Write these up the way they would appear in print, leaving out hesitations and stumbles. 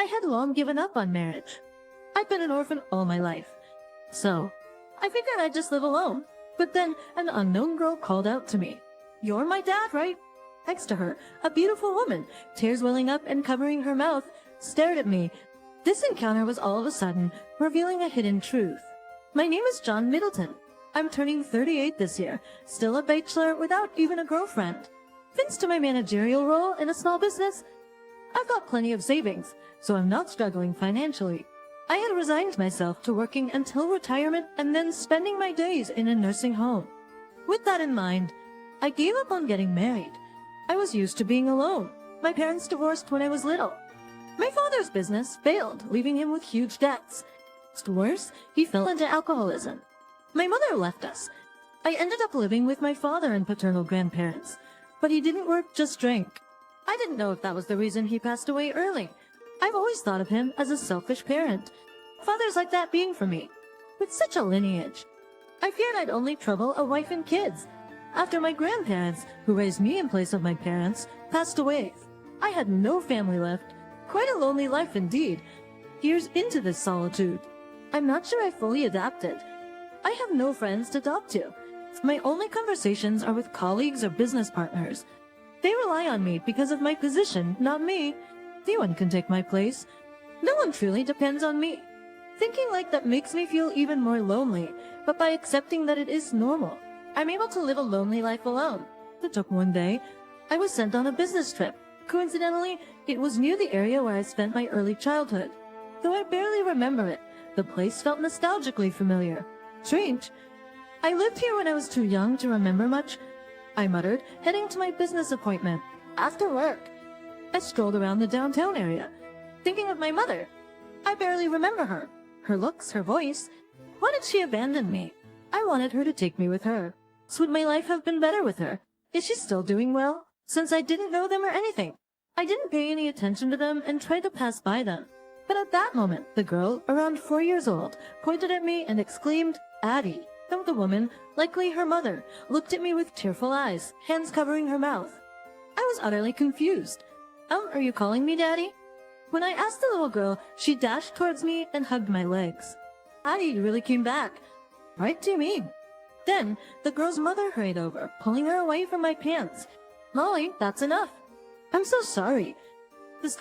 I had long given up on marriage. I'd been an orphan all my life. So, I figured I'd just live alone. But then, an unknown girl called out to me. "You're my dad, right?" Next to her, a beautiful woman, tears welling up and covering her mouth, stared at me. This encounter was all of a sudden revealing a hidden truth. My name is John Middleton. I'm turning 38 this year, still a bachelor without even a girlfriend. Thanks to my managerial role in a small business, I've got plenty of savings, so I'm not struggling financially. I had resigned myself to working until retirement and then spending my days in a nursing home. With that in mind, I gave up on getting married. I was used to being alone. My parents divorced when I was little. My father's business failed, leaving him with huge debts. Worse, he fell into alcoholism. My mother left us. I ended up living with my father and paternal grandparents. But he didn't work, just drank. I didn't know if that was the reason he passed away early. I've always thought of him as a selfish parent. Fathers like that being for me. With such a lineage, I feared I'd only trouble a wife and kids. After my grandparents, who raised me in place of my parents, passed away, I had no family left. Quite a lonely life indeed. Years into this solitude, I'm not sure I fully adapted. I have no friends to talk to. My only conversations are with colleagues or business partners. They rely on me because of my position, not me. No one can take my place. No one truly depends on me. Thinking like that makes me feel even more lonely, but by accepting that it is normal, I'm able to live a lonely life alone. It took one day. I was sent on a business trip. Coincidentally, it was near the area where I spent my early childhood. Though I barely remember it, the place felt nostalgically familiar. Strange. I lived here when I was too young to remember much, I muttered, heading to my business appointment. After work, I strolled around the downtown area, thinking of my mother. I barely remember her. Her looks, her voice. Why did she abandon me? I wanted her to take me with her. So would my life have been better with her? Is she still doing well? Since I didn't know them or anything, I didn't pay any attention to them and tried to pass by them. But at that moment, the girl, around 4 years old, pointed at me and exclaimed, "Addie." The woman, likely her mother, looked at me with tearful eyes, hands covering her mouth. I was utterly confused. Are you calling me Daddy?" When I asked the little girl, she dashed towards me and hugged my legs. "Addie, you really came back." "Right, do you mean?" Then, the girl's mother hurried over, pulling her away from my pants. "Molly, that's enough." "I'm so sorry.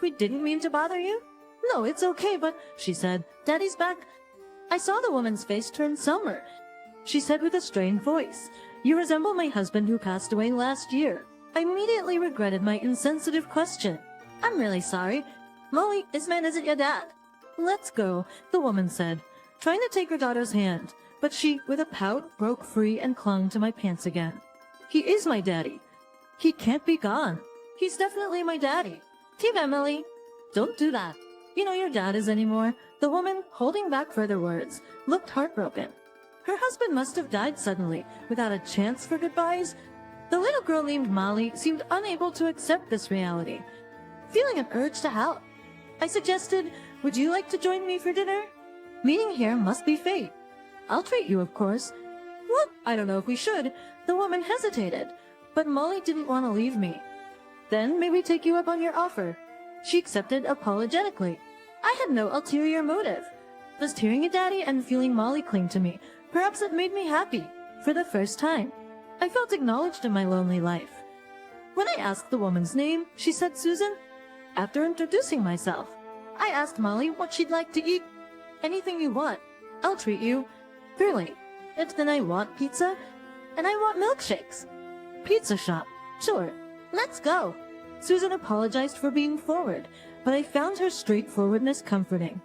We didn't mean to bother you." "No, it's okay, but," she said, "Daddy's back." I saw the woman's face turn somber. She said with a strained voice, "You resemble my husband who passed away last year." I immediately regretted my insensitive question. "I'm really sorry. Molly, this man isn't your dad." "Let's go," the woman said, trying to take her daughter's hand, but she, with a pout, broke free and clung to my pants again. "He is my daddy. He can't be gone. He's definitely my daddy. Team Emily, don't do that. You know your dad is anymore." The woman, holding back further words, looked heartbroken. Her husband must have died suddenly, without a chance for goodbyes. The little girl named Molly seemed unable to accept this reality, feeling an urge to help. I suggested, "Would you like to join me for dinner? Meeting here must be fate. I'll treat you, of course." "What? I don't know if we should." The woman hesitated, but Molly didn't want to leave me. "Then may we take you up on your offer?" She accepted apologetically. I had no ulterior motive. Just hearing a daddy and feeling Molly cling to me, perhaps it made me happy. For the first time, I felt acknowledged in my lonely life. When I asked the woman's name, she said Susan. After introducing myself, I asked Molly what she'd like to eat. "Anything you want. I'll treat you." "Really? Then I want pizza, and I want milkshakes." "Pizza shop. Sure. Let's go." Susan apologized for being forward, but I found her straightforwardness comforting.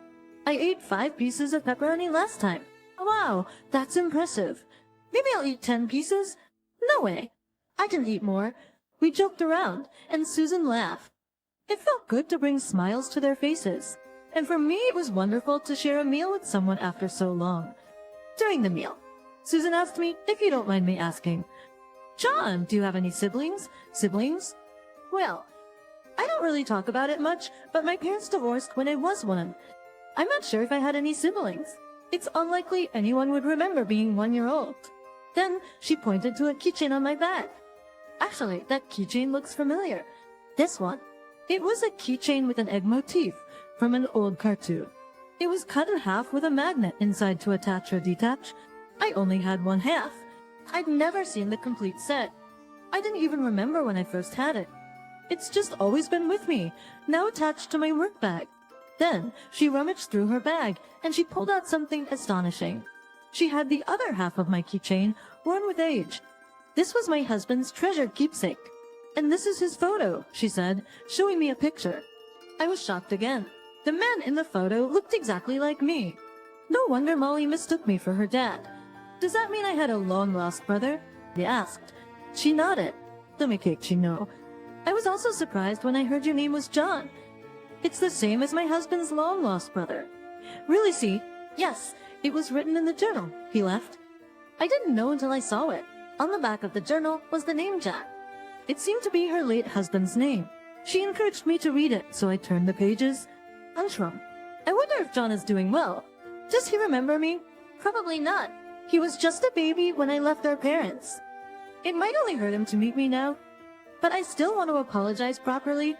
I ate 5 pieces of pepperoni last time. Wow, that's impressive. Maybe I'll eat 10 pieces? No way. I can eat more. We joked around, and Susan laughed. It felt good to bring smiles to their faces, and for me it was wonderful to share a meal with someone after so long. During the meal, Susan asked me, if you don't mind me asking, "John, do you have any siblings?" "Siblings? Well, I don't really talk about it much, but my parents divorced when I was 1. I'm not sure if I had any siblings. It's unlikely anyone would remember being 1 year old." Then she pointed to a keychain on my bag. Actually, that keychain looks familiar. This one. It was a keychain with an egg motif, from an old cartoon. It was cut in half with a magnet inside to attach or detach. I only had one half. I'd never seen the complete set. I didn't even remember when I first had it. It's just always been with me, now attached to my work bag. Then she rummaged through her bag and she pulled out something astonishing. She had the other half of my keychain worn with age. This was my husband's treasured keepsake. And this is his photo, she said, showing me a picture. I was shocked again. The man in the photo looked exactly like me. No wonder Molly mistook me for her dad. Does that mean I had a long-lost brother? They asked. She nodded. She know. I was also surprised when I heard your name was John. It's the same as my husband's long-lost brother. Really, see? Yes, it was written in the journal. He left. I didn't know until I saw it. On the back of the journal was the name Jack. It seemed to be her late husband's name. She encouraged me to read it, so I turned the pages. Unshrunk. I wonder if John is doing well. Does he remember me? Probably not. He was just a baby when I left our parents. It might only hurt him to meet me now, but I still want to apologize properly.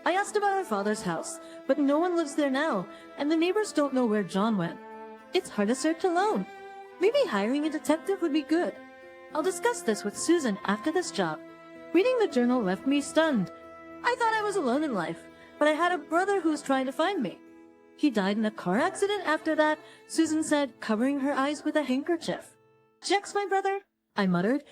I asked about our father's house, but no one lives there now, and the neighbors don't know where John went. It's hard to search alone. Maybe hiring a detective would be good. I'll discuss this with Susan after this job. Reading the journal left me stunned. I thought I was alone in life, but I had a brother who was trying to find me. He died in a car accident after that, Susan said, covering her eyes with a handkerchief. Jack's my brother, I muttered.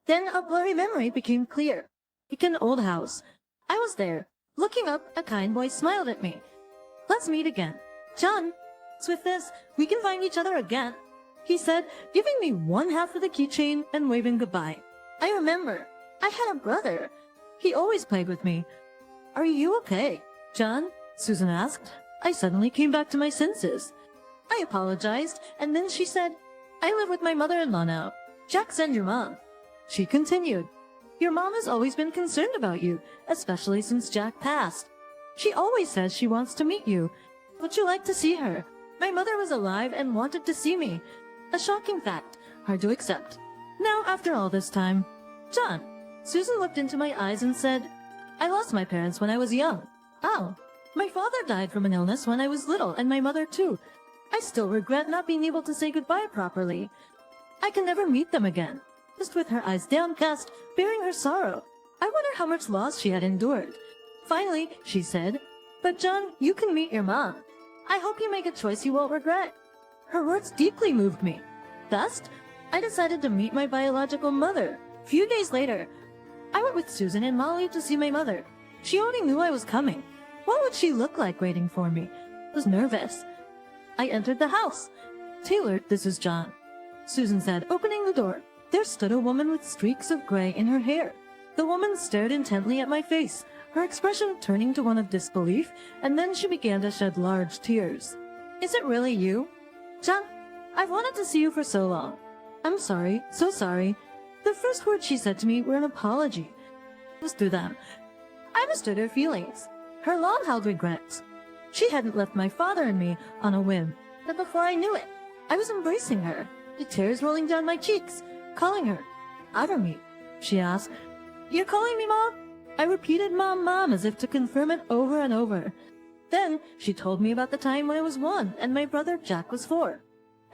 Then a blurry memory became clear. Like an old house. I was there. Looking up, a kind voice smiled at me. Let's meet again. John, with this, we can find each other again, he said, giving me one half of the keychain and waving goodbye. I remember. I had a brother. He always played with me. Are you okay, John? Susan asked. I suddenly came back to my senses. I apologized, and then she said, I live with my mother-in-law now. Jack's and your mom. She continued, your mom has always been concerned about you, especially since Jack passed. She always says she wants to meet you. Would you like to see her? My mother was alive and wanted to see me. A shocking fact, hard to accept. Now, after all this time, John. Susan looked into my eyes and said, I lost my parents when I was young. Oh, my father died from an illness when I was little, and my mother too. I still regret not being able to say goodbye properly. I can never meet them again. Just with her eyes downcast, bearing her sorrow. I wonder how much loss she had endured. Finally, she said, but John, you can meet your mom. I hope you make a choice you won't regret. Her words deeply moved me. Thus, I decided to meet my biological mother. A few days later, I went with Susan and Molly to see my mother. She already knew I was coming. What would she look like waiting for me? I was nervous. I entered the house. Taylor, this is John, Susan said, opening the door. There stood a woman with streaks of gray in her hair. The woman stared intently at my face, her expression turning to one of disbelief, and then she began to shed large tears. Is it really you? John, I've wanted to see you for so long. I'm sorry, so sorry. The first words she said to me were an apology. It was through them. I understood her feelings, her long-held regrets. She hadn't left my father and me on a whim, but before I knew it, I was embracing her, the tears rolling down my cheeks, calling her. Utter me, she asked. You're calling me Mom? I repeated Mom, Mom, as if to confirm it over and over. Then she told me about the time when I was 1 and my brother Jack was 4.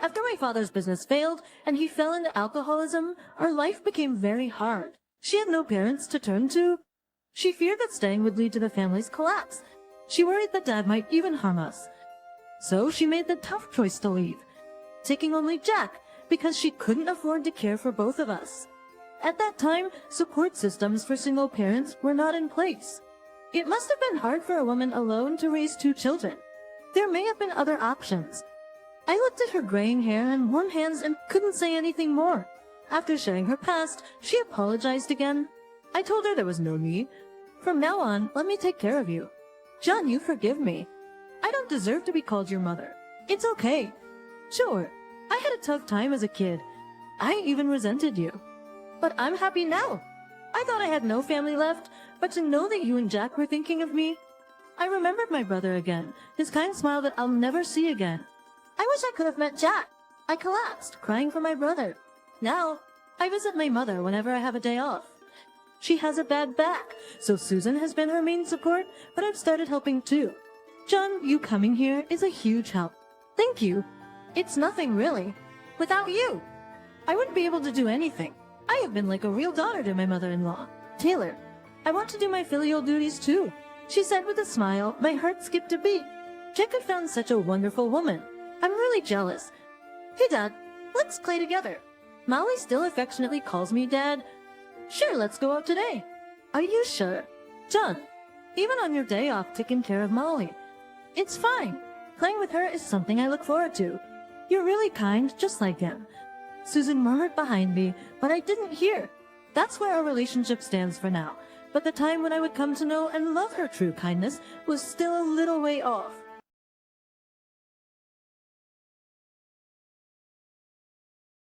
After my father's business failed and he fell into alcoholism, our life became very hard. She had no parents to turn to. She feared that staying would lead to the family's collapse. She worried that Dad might even harm us. So she made the tough choice to leave, taking only Jack, because she couldn't afford to care for both of us. At that time, support systems for single parents were not in place. It must have been hard for a woman alone to raise 2 children. There may have been other options. I looked at her graying hair and warm hands and couldn't say anything more. After sharing her past, she apologized again. I told her there was no need. From now on, let me take care of you. John, you forgive me. I don't deserve to be called your mother. It's okay. Sure, I had a tough time as a kid. I even resented you. But I'm happy now. I thought I had no family left, but to know that you and Jack were thinking of me. I remembered my brother again, his kind smile that I'll never see again. I wish I could have met Jack. I collapsed, crying for my brother. Now, I visit my mother whenever I have a day off. She has a bad back, so Susan has been her main support, but I've started helping too. John, you coming here is a huge help. Thank you. It's nothing really. Without you, I wouldn't be able to do anything. I have been like a real daughter to my mother-in-law. Taylor, I want to do my filial duties too, she said with a smile. My heart skipped a beat. Jacob found such a wonderful woman. I'm really jealous. Hey Dad, let's play together. Molly still affectionately calls me Dad. Sure, let's go out today. Are you sure? John, even on your day off taking care of Molly. It's fine. Playing with her is something I look forward to. You're really kind, just like him. Susan murmured behind me, but I didn't hear. That's where our relationship stands for now. But the time when I would come to know and love her true kindness was still a little way off.